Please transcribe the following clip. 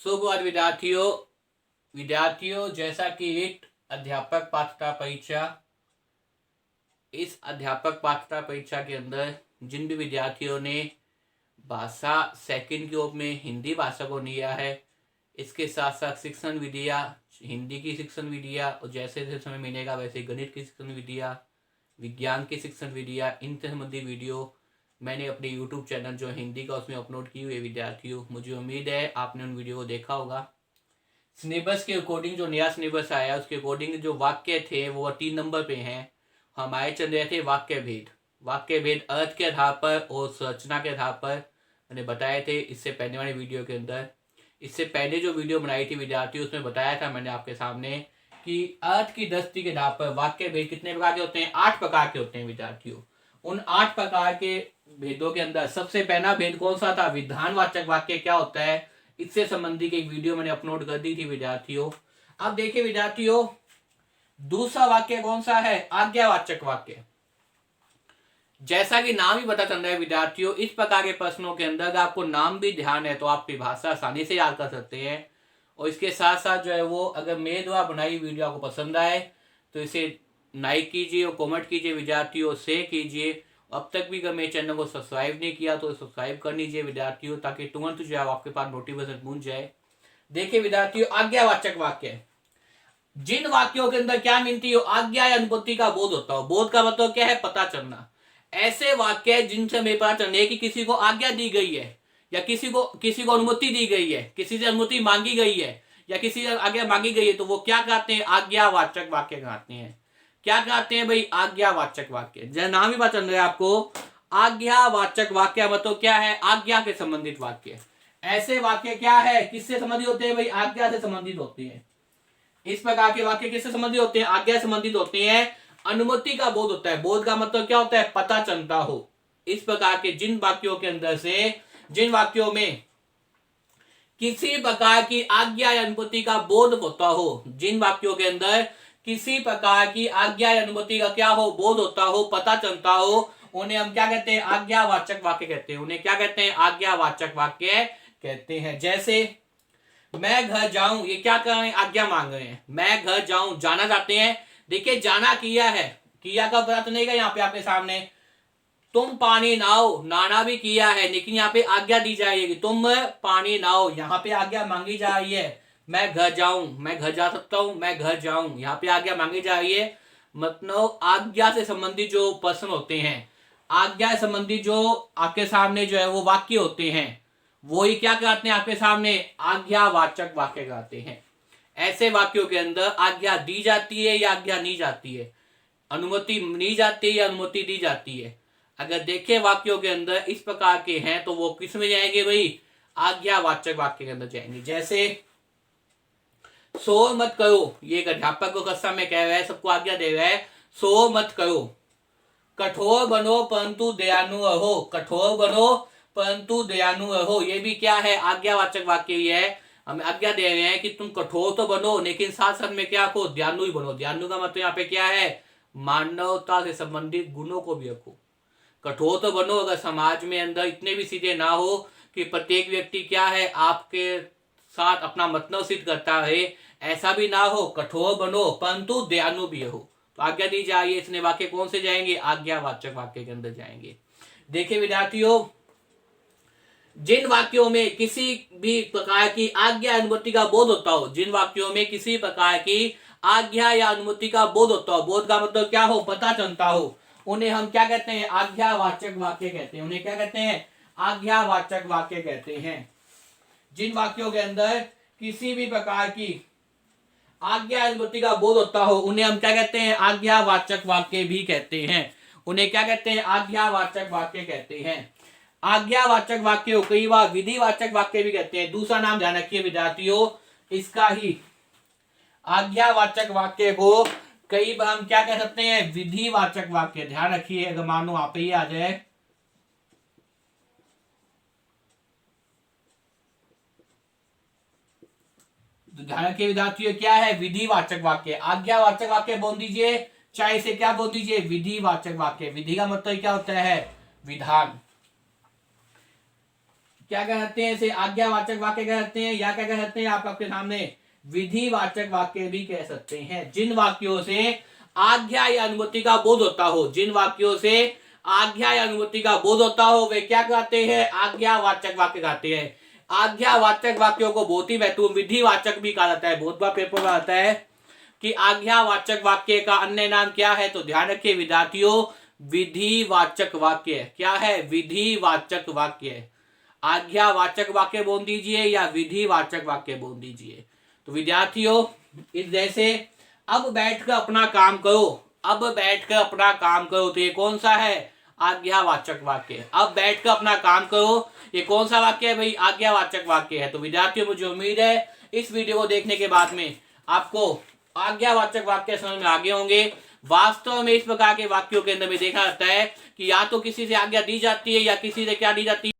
सुप्रभात विद्यार्थियों जैसा कि एक अध्यापक पात्रता परीक्षा, इस अध्यापक पात्रता परीक्षा के अंदर जिन भी विद्यार्थियों ने भाषा सेकंड के रूप में हिंदी भाषा को लिया है, इसके साथ साथ शिक्षण विधियाँ, हिंदी की शिक्षण विधियाँ और जैसे जैसे समय मिलेगा वैसे गणित की शिक्षण विधियाँ, विज्ञान की शिक्षण विधियाँ, इन संबंधी वीडियो मैंने अपने YouTube चैनल जो हिंदी का उसमें अपलोड की हुई है। विद्यार्थियों, मुझे उम्मीद है आपने उन वीडियो को देखा होगा। सिलेबस के अकॉर्डिंग जो नया सिलेबस आया उसके अकॉर्डिंग जो वाक्य थे वो 3 नंबर पे हैं। हमारे चल रहे थे वाक्य भेद अर्थ के आधार पर और संरचना के आधार पर मैंने बताए थे इससे पहले वाले वीडियो के अंदर। इससे पहले जो वीडियो बनाई थी विद्यार्थियों, उसमें बताया था मैंने आपके सामने कि अर्थ की दृष्टि के आधार पर वाक्य भेद कितने प्रकार के होते हैं, 8 प्रकार के होते हैं विद्यार्थियों। उन 8 प्रकार के भेदों के अंदर सबसे पहला भेद कौन सा था, विधानवाचक वाक्य क्या होता है, इससे संबंधित एक वीडियो मैंने अपलोड कर दी थी विद्यार्थियों। अब देखिए विद्यार्थियों, दूसरा वाक्य कौन सा है, आज्ञावाचक वाक्य। जैसा कि नाम ही पता चल रहा है विद्यार्थियों, इस प्रकार के प्रश्नों के अंदर आपको नाम भी ध्यान है तो आपकी भाषा आसानी से याद कर सकते हैं। और इसके साथ साथ जो है वो, अगर मेरे द्वारा बनाई वीडियो आपको पसंद आए तो इसे लाइक कीजिए और कमेंट कीजिए विद्यार्थियों, शेयर कीजिए। अब तक भी अगर मेरे चैनल को सब्सक्राइब नहीं किया तो सब्सक्राइब कर लीजिए विद्यार्थियों, ताकि तुरंत जो है आपके पास नोटिफिकेशन पहुंच जाए। देखिए विद्यार्थियों, आज्ञावाचक वाक्य, जिन वाक्यों के अंदर क्या मिलती हो, आज्ञा या अनुमति का बोध होता हो। बोध का मतलब क्या है, पता चलना। ऐसे वाक्य जिनसे हमें पता चलने कि किसी को आज्ञा दी गई है या किसी को अनुमति दी गई है, किसी से अनुमति मांगी गई है या किसी से आज्ञा मांगी गई है, तो वो क्या कहते हैं, आज्ञावाचक वाक्य कहते हैं। क्या कहते हैं भाई, आज्ञावाचक वाक्य। जैसे नाम ही पता चल रहा है आपको, आज्ञावाचक वाक्य मतलब क्या है, आज्ञा के संबंधित वाक्य। ऐसे वाक्य क्या है, किससे संबंधित होते हैं भाई, आज्ञा से संबंधित होते हैं। इस प्रकार के वाक्य किससे संबंधित होते हैं, आज्ञा से संबंधित होते हैं। अनुमति का बोध होता है। बोध का मतलब क्या होता है, पता चलता हो। इस प्रकार के जिन वाक्यों के अंदर से, जिन वाक्यों में किसी प्रकार की आज्ञा या अनुमति का बोध होता हो, जिन वाक्यों के अंदर किसी प्रकार की आज्ञा या अनुमति का क्या हो, बोध होता हो, पता चलता हो, उन्हें हम क्या कहते हैं, आज्ञावाचक वाक्य कहते हैं। उन्हें क्या कहते हैं, आज्ञावाचक वाक्य कहते हैं। जैसे मैं घर जाऊं, ये क्या कर रहे हैं, आज्ञा मांग रहे हैं। मैं घर जाऊं, जाना चाहते हैं। देखिए जाना किया है, किया का पता तो नहीं गया यहाँ पे आपके सामने। तुम पानी नाओ, नाना भी किया है, लेकिन यहाँ पे आज्ञा दी जाएगी, तुम पानी नाओ, यहाँ पे आज्ञा मांगी जा रही है। मैं घर जाऊं, मैं घर जा सकता हूं, मैं घर जाऊं, यहाँ पे आज्ञा मांगी जा रही है। मतलब आज्ञा से संबंधित जो प्रश्न होते हैं, आज्ञा से संबंधित जो आपके सामने जो है वो वाक्य होते हैं, वो ही क्या कहते हैं आपके सामने, आज्ञावाचक वाक्य कहते हैं। ऐसे वाक्यों के अंदर आज्ञा दी जाती है या आज्ञा नहीं जाती है, अनुमति दी जाती है या अनुमति दी जाती है। अगर देखें वाक्यों के अंदर इस प्रकार के हैं तो वो किस में जाएंगे भाई, आज्ञावाचक वाक्य के अंदर जाएंगे। जैसे शोर मत करो, ये एक अध्यापक को कक्षा में कह रहा है, सबको आज्ञा दे रहा है, शोर मत करो। कठोर बनो परंतु दयालु रहो, कठोर बनो परंतु दयालु रहो, ये भी क्या है, आज्ञावाचक वाक्य ही है। हमें आज्ञा दे रहे हैं कि तुम कठोर तो बनो, लेकिन साथ साथ में क्या रखो, दयालु ही बनो। दयालु का मतलब यहाँ पे क्या है, मानवता से संबंधित गुणों को भी रखो। कठोर तो बनो, अगर समाज में अंदर इतने भी सीधे ना हो कि प्रत्येक व्यक्ति क्या है, आपके साथ अपना मतलब सिद्ध करता है, ऐसा भी ना हो। कठोर बनो परंतु दयालु भी हो। तो आज्ञा दी जा रही है, इसने वाक्य कौन से जाएंगे, आज्ञावाचक वाक्य के अंदर जाएंगे। देखिए विद्यार्थियों, जिन वाक्यों में किसी भी प्रकार की आज्ञा अनुमति का बोध होता हो, जिन वाक्यों में किसी प्रकार की आज्ञा या अनुमति का बोध होता हो, बोध का मतलब क्या हो, पता चलता हो, उन्हें हम क्या कहते हैं, आज्ञावाचक वाक्य कहते हैं। उन्हें क्या कहते हैं, आज्ञावाचक वाक्य कहते हैं। जिन वाक्यों के अंदर किसी भी प्रकार की आज्ञा अनुमति का बोध होता हो, उन्हें हम क्या कहते हैं, आज्ञावाचक वाक्य भी कहते हैं। उन्हें क्या कहते हैं, आज्ञावाचक वाक्य कहते हैं। आज्ञावाचक वाक्य को कई बार विधिवाचक वाक्य भी कहते हैं। दूसरा नाम ध्यान रखिए विद्यार्थियों, इसका ही आज्ञावाचक वाक्य को कई बार हम क्या कह सकते हैं, विधिवाचक वाक्य। ध्यान रखिए, अगर मानो आप ही आ जाए, तो ध्यान रखिए विद्यार्थियों, क्या है, विधिवाचक वाक्य। आज्ञावाचक वाक्य बोल दीजिए, चाहे इसे क्या बोल दीजिए, विधिवाचक वाक्य। विधि का मतलब क्या होता है, विधान। क्या कहते हैं इसे, आज्ञावाचक वाक्य कहते हैं, या क्या कहते हैं आप आपके सामने विधिवाचक वाक्य भी कह सकते हैं। जिन वाक्यों से आज्ञा या अनुमति का बोध होता हो, जिन वाक्यों से आज्ञा या अनुमति का बोध होता हो वे क्या कहते हैं, आज्ञावाचक वाक्य कहते हैं। आज्ञावाचक वाक्यों को बहुत ही महत्वपूर्ण विधिवाचक भी कहा जाता है। बहुत बार पेपर में आता है कि आज्ञावाचक वाक्य का अन्य नाम क्या है, तो ध्यान रखिए विद्यार्थियों, विधिवाचक वाक्य। क्या है, विधिवाचक वाक्य। आज्ञावाचक वाक्य बोल दीजिए या विधिवाचक वाक्य बोल दीजिए। तो विद्यार्थियों इस जैसे अब बैठकर अपना काम करो, अब बैठकर अपना काम करो, तो ये कौन सा है, आज्ञावाचक वाक्य। अब बैठकर अपना काम करो, ये कौन सा वाक्य है भाई, आज्ञावाचक वाक्य है। तो विद्यार्थियों मुझे उम्मीद है इस वीडियो को देखने के बाद में आपको आज्ञावाचक वाक्य समझ में आगे होंगे। वास्तव में इस प्रकार के वाक्यों के अंदर में देखा जाता है कि या तो किसी से आज्ञा दी जाती है या किसी से क्या दी जाती है,